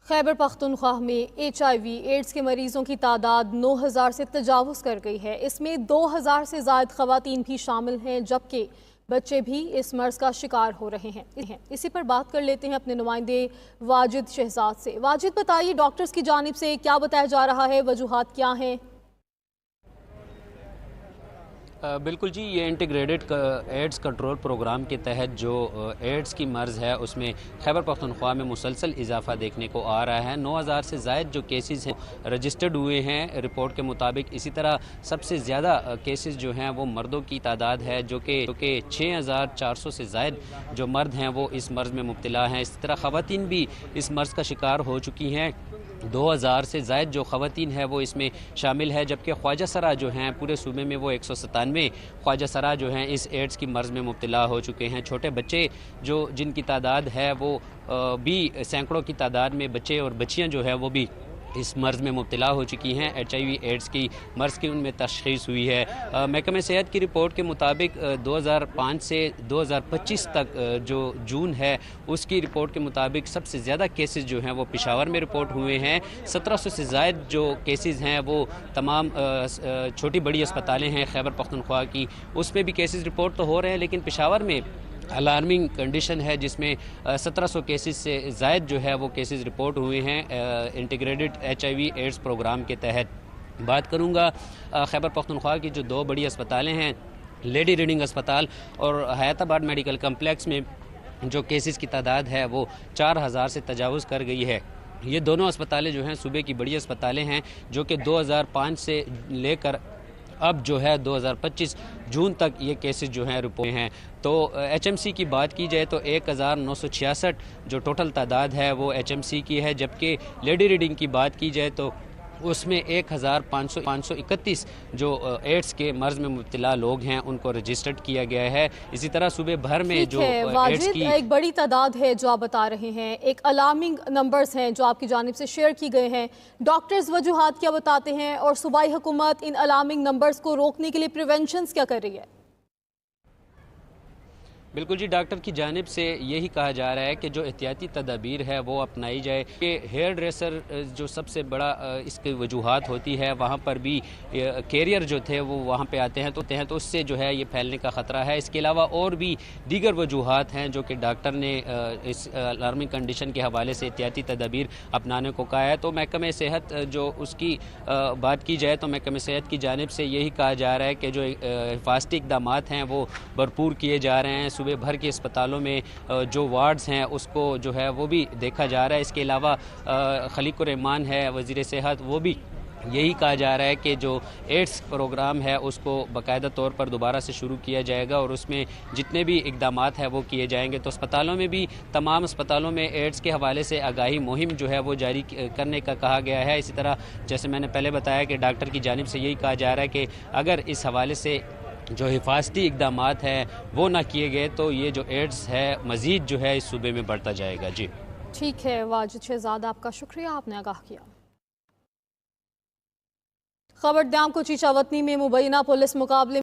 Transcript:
خیبر پختونخوا میں HIV AIDS کے مریضوں کی تعداد 9000 سے تجاوز کر گئی ہے۔ اس میں 2000 سے زائد خواتین بھی شامل ہیں، جبکہ بچے بھی اس مرض کا شکار ہو رہے ہیں۔ اسی پر بات کر لیتے ہیں اپنے نمائندے واجد شہزاد سے۔ واجد بتائیے، ڈاکٹرز کی جانب سے کیا بتایا جا رہا ہے، وجوہات کیا ہیں؟ بالکل جی، یہ انٹیگریٹڈ ایڈز کنٹرول پروگرام کے تحت جو ایڈز کی مرض ہے اس میں خیبر پختونخوا میں مسلسل اضافہ دیکھنے کو آ رہا ہے۔ 9000 سے زائد جو کیسز ہیں رجسٹرڈ ہوئے ہیں رپورٹ کے مطابق۔ اسی طرح سب سے زیادہ کیسز جو ہیں وہ مردوں کی تعداد ہے، جو کہ 6400 سے زائد جو مرد ہیں وہ اس مرض میں مبتلا ہیں۔ اسی طرح خواتین بھی اس مرض کا شکار ہو چکی ہیں۔ 2000 سے زائد جو خواتین ہیں وہ اس میں شامل ہے، جبکہ خواجہ سرا جو ہیں پورے صوبے میں وہ 197 خواجہ سرا جو ہیں اس ایڈز کی مرض میں مبتلا ہو چکے ہیں۔ چھوٹے بچے جن کی تعداد ہے وہ بھی سینکڑوں کی تعداد میں بچے اور بچیاں جو ہے وہ بھی اس مرض میں مبتلا ہو چکی ہیں۔ HIV ایڈز کی مرض کی ان میں تشخیص ہوئی ہے۔ محکمہ صحت کی رپورٹ کے مطابق 2005 سے 2025 تک جو جون ہے اس کی رپورٹ کے مطابق سب سے زیادہ کیسز جو ہیں وہ پشاور میں رپورٹ ہوئے ہیں۔ 1700 سے زائد جو کیسز ہیں وہ تمام چھوٹی بڑی اسپتالیں ہیں خیبر پختونخوا کی، اس میں بھی کیسز رپورٹ تو ہو رہے ہیں، لیکن پشاور میں الارمنگ کنڈیشن ہے جس میں 1700 کیسز سے زائد جو ہے وہ کیسز رپورٹ ہوئے ہیں انٹیگریٹڈ HIV ایڈز پروگرام کے تحت۔ بات کروں گا خیبر پختونخوا کی جو دو بڑی اسپتالیں ہیں، لیڈی ریڈنگ اسپتال اور حیات آباد میڈیکل کمپلیکس میں جو کیسز کی تعداد ہے وہ 4000 سے تجاوز کر گئی ہے۔ یہ دونوں اسپتالیں جو ہیں صوبے کی بڑی اسپتالیں ہیں، جو کہ 2005 سے لے کر اب جو ہے 2025 جون تک یہ کیسز جو ہیں رپورٹ ہیں۔ تو HMC کی بات کی جائے تو 1966 جو ٹوٹل تعداد ہے وہ HMC کی ہے، جبکہ لیڈی ریڈنگ کی بات کی جائے تو اس میں 1531 جو ایڈز کے مرض میں مبتلا لوگ ہیں ان کو رجسٹرڈ کیا گیا ہے۔ اسی طرح صوبے بھر میں جو ایڈز کی ایک بڑی تعداد ہے جو آپ بتا رہے ہیں، ایک الارمنگ نمبرز ہیں جو آپ کی جانب سے شیئر کی گئے ہیں، ڈاکٹرز وجوہات کیا بتاتے ہیں اور صوبائی حکومت ان الارمنگ نمبرز کو روکنے کے لیے پریونشنز کیا کر رہی ہے؟ بالکل جی، ڈاکٹر کی جانب سے یہی کہا جا رہا ہے کہ جو احتیاطی تدابیر ہے وہ اپنائی جائے کہ ہیئر ڈریسر جو سب سے بڑا اس کی وجوہات ہوتی ہے، وہاں پر بھی کیریئر جو تھے وہ وہاں پہ آتے ہیں تو اس سے جو ہے یہ پھیلنے کا خطرہ ہے۔ اس کے علاوہ اور بھی دیگر وجوہات ہیں جو کہ ڈاکٹر نے اس الارمنگ کنڈیشن کے حوالے سے احتیاطی تدابیر اپنانے کو کہا ہے۔ تو محکمہ صحت جو اس کی بات کی جائے تو محکمہ صحت کی جانب سے یہی کہا جا رہا ہے کہ جو حفاظتی اقدامات ہیں وہ بھرپور کیے جا رہے ہیں۔ صوبے بھر کے اسپتالوں میں جو وارڈز ہیں اس کو جو ہے وہ بھی دیکھا جا رہا ہے۔ اس کے علاوہ خلیق الرحمان ہے وزیر صحت، وہ بھی یہی کہا جا رہا ہے کہ جو ایڈز پروگرام ہے اس کو باقاعدہ طور پر دوبارہ سے شروع کیا جائے گا اور اس میں جتنے بھی اقدامات ہیں وہ کیے جائیں گے۔ تو اسپتالوں میں بھی تمام اسپتالوں میں ایڈز کے حوالے سے آگاہی مہم جو ہے وہ جاری کرنے کا کہا گیا ہے۔ اسی طرح جیسے میں نے پہلے بتایا کہ ڈاکٹر کی جانب سے یہی کہا جا رہا ہے کہ اگر اس حوالے سے جو حفاظتی اقدامات ہیں وہ نہ کیے گئے تو یہ جو ایڈز ہے مزید جو ہے اس صوبے میں بڑھتا جائے گا۔ جی ٹھیک ہے واجد شہزاد، آپ کا شکریہ، آپ نے آگاہ کیا۔ خبر دام کو چیچا وطنی میں مبینہ پولیس مقابلے